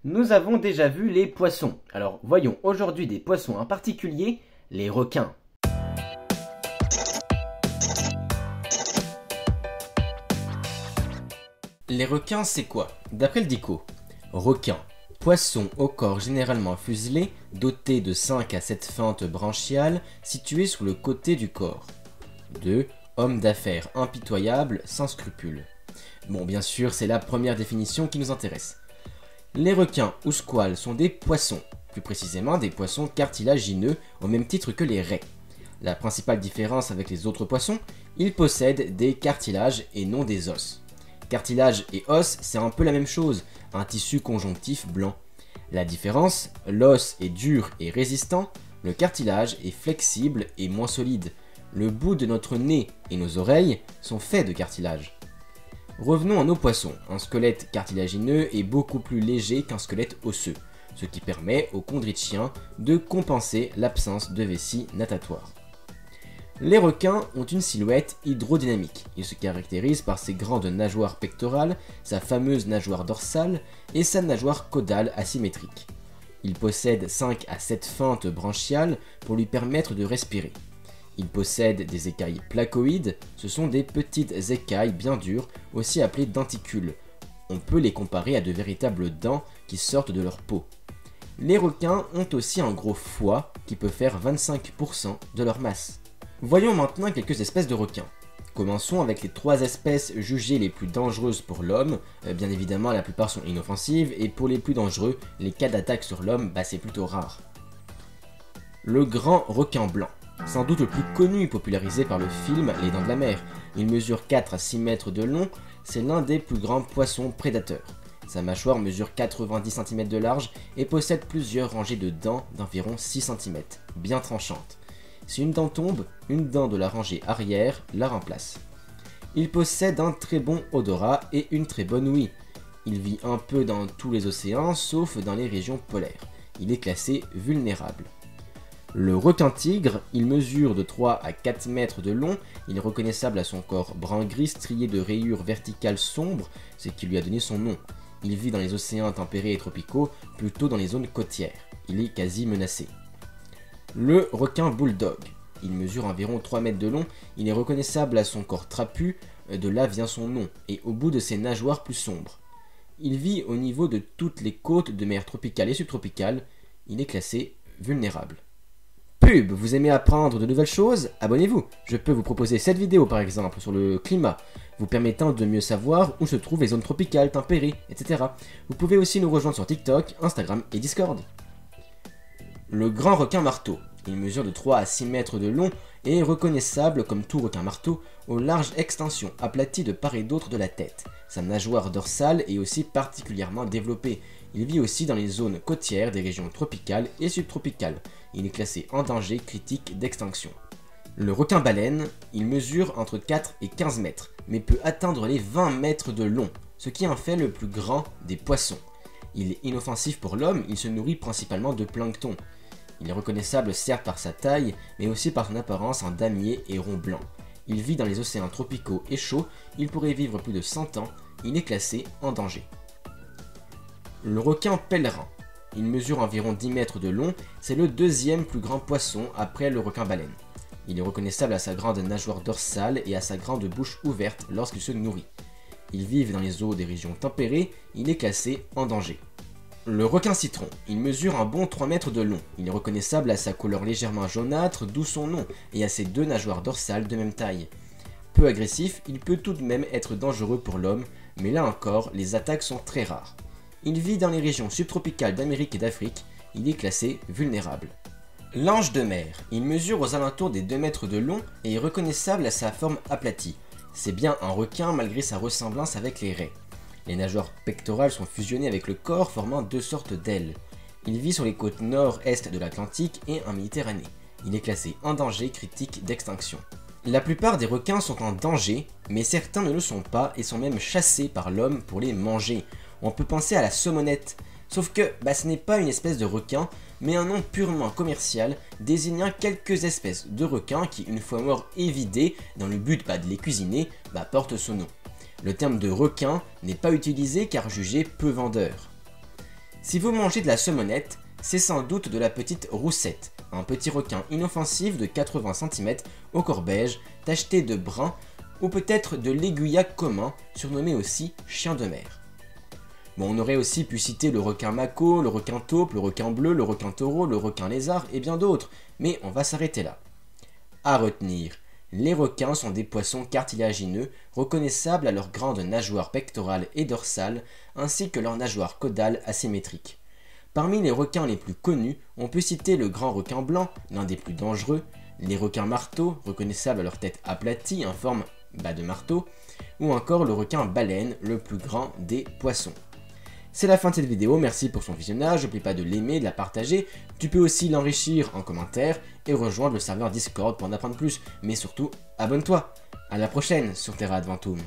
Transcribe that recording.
Nous avons déjà vu les poissons. Alors voyons aujourd'hui des poissons en particulier, les requins. Les requins, c'est quoi? D'après le Dico, requin, poisson au corps généralement fuselé, doté de 5 à 7 fentes branchiales situées sur le côté du corps. 2. Homme d'affaires impitoyable, sans scrupules. Bon, bien sûr, c'est la première définition qui nous intéresse. Les requins ou squales sont des poissons, plus précisément des poissons cartilagineux au même titre que les raies. La principale différence avec les autres poissons, ils possèdent des cartilages et non des os. Cartilage et os, c'est un peu la même chose, un tissu conjonctif blanc. La différence, l'os est dur et résistant, le cartilage est flexible et moins solide. Le bout de notre nez et nos oreilles sont faits de cartilage. Revenons à nos poissons. Un squelette cartilagineux est beaucoup plus léger qu'un squelette osseux, ce qui permet aux chondrichiens de compenser l'absence de vessie natatoire. Les requins ont une silhouette hydrodynamique. Ils se caractérisent par ses grandes nageoires pectorales, sa fameuse nageoire dorsale et sa nageoire caudale asymétrique. Il possède 5 à 7 fentes branchiales pour lui permettre de respirer. Il possède des écailles placoïdes, ce sont des petites écailles bien dures, aussi appelées denticules. On peut les comparer à de véritables dents qui sortent de leur peau. Les requins ont aussi un gros foie qui peut faire 25% de leur masse. Voyons maintenant quelques espèces de requins. Commençons avec les 3 espèces jugées les plus dangereuses pour l'homme. Bien évidemment, la plupart sont inoffensives, et pour les plus dangereux, les cas d'attaque sur l'homme, c'est plutôt rare. Le grand requin blanc. Sans doute le plus connu et popularisé par le film Les Dents de la Mer. Il mesure 4 à 6 mètres de long, c'est l'un des plus grands poissons prédateurs. Sa mâchoire mesure 90 cm de large et possède plusieurs rangées de dents d'environ 6 cm, bien tranchantes. Si une dent tombe, une dent de la rangée arrière la remplace. Il possède un très bon odorat et une très bonne ouïe. Il vit un peu dans tous les océans sauf dans les régions polaires. Il est classé vulnérable. Le requin-tigre, il mesure de 3 à 4 mètres de long, il est reconnaissable à son corps brun-gris strié de rayures verticales sombres, ce qui lui a donné son nom. Il vit dans les océans tempérés et tropicaux, plutôt dans les zones côtières. Il est quasi menacé. Le requin-bulldog, il mesure environ 3 mètres de long, il est reconnaissable à son corps trapu, de là vient son nom, et au bout de ses nageoires plus sombres. Il vit au niveau de toutes les côtes de mer tropicales et subtropicales, il est classé vulnérable. Pub, vous aimez apprendre de nouvelles choses? Abonnez-vous. Je peux vous proposer cette vidéo par exemple sur le climat, vous permettant de mieux savoir où se trouvent les zones tropicales, tempérées, etc. Vous pouvez aussi nous rejoindre sur TikTok, Instagram et Discord. Le grand requin marteau. Il mesure de 3 à 6 mètres de long et est reconnaissable comme tout requin marteau aux larges extensions aplaties de part et d'autre de la tête. Sa nageoire dorsale est aussi particulièrement développée. Il vit aussi dans les zones côtières des régions tropicales et subtropicales. Il est classé en danger critique d'extinction. Le requin-baleine, il mesure entre 4 et 15 mètres, mais peut atteindre les 20 mètres de long, ce qui en fait le plus grand des poissons. Il est inoffensif pour l'homme, il se nourrit principalement de plancton. Il est reconnaissable certes par sa taille, mais aussi par son apparence en damier et rond blanc. Il vit dans les océans tropicaux et chauds, il pourrait vivre plus de 100 ans, il est classé en danger. Le requin pèlerin. Il mesure environ 10 mètres de long, c'est le deuxième plus grand poisson après le requin-baleine. Il est reconnaissable à sa grande nageoire dorsale et à sa grande bouche ouverte lorsqu'il se nourrit. Il vit dans les eaux des régions tempérées, il est classé en danger. Le requin-citron. Il mesure un bon 3 mètres de long. Il est reconnaissable à sa couleur légèrement jaunâtre, d'où son nom, et à ses 2 nageoires dorsales de même taille. Peu agressif, il peut tout de même être dangereux pour l'homme, mais là encore, les attaques sont très rares. Il vit dans les régions subtropicales d'Amérique et d'Afrique, il est classé vulnérable. L'ange de mer, il mesure aux alentours des 2 mètres de long et est reconnaissable à sa forme aplatie. C'est bien un requin malgré sa ressemblance avec les raies. Les nageoires pectorales sont fusionnées avec le corps formant 2 sortes d'ailes. Il vit sur les côtes nord-est de l'Atlantique et en Méditerranée. Il est classé en danger critique d'extinction. La plupart des requins sont en danger, mais certains ne le sont pas et sont même chassés par l'homme pour les manger. On peut penser à la saumonette, sauf que ce n'est pas une espèce de requin, mais un nom purement commercial désignant quelques espèces de requins qui, une fois morts et vidés, dans le but de les cuisiner, portent ce nom. Le terme de requin n'est pas utilisé car jugé peu vendeur. Si vous mangez de la saumonette, c'est sans doute de la petite roussette, un petit requin inoffensif de 80 cm au corps beige, tacheté de brun, ou peut-être de l'aiguillac commun, surnommé aussi chien de mer. Bon, on aurait aussi pu citer le requin mako, le requin taupe, le requin bleu, le requin taureau, le requin lézard et bien d'autres, mais on va s'arrêter là. À retenir, les requins sont des poissons cartilagineux reconnaissables à leurs grandes nageoires pectorales et dorsales, ainsi que leurs nageoires caudales asymétriques. Parmi les requins les plus connus, on peut citer le grand requin blanc, l'un des plus dangereux, les requins marteaux, reconnaissables à leur tête aplatie en forme de marteau, ou encore le requin baleine, le plus grand des poissons. C'est la fin de cette vidéo, merci pour son visionnage, n'oublie pas de l'aimer, de la partager, tu peux aussi l'enrichir en commentaire et rejoindre le serveur Discord pour en apprendre plus, mais surtout, abonne-toi. À la prochaine sur Terra Adventum.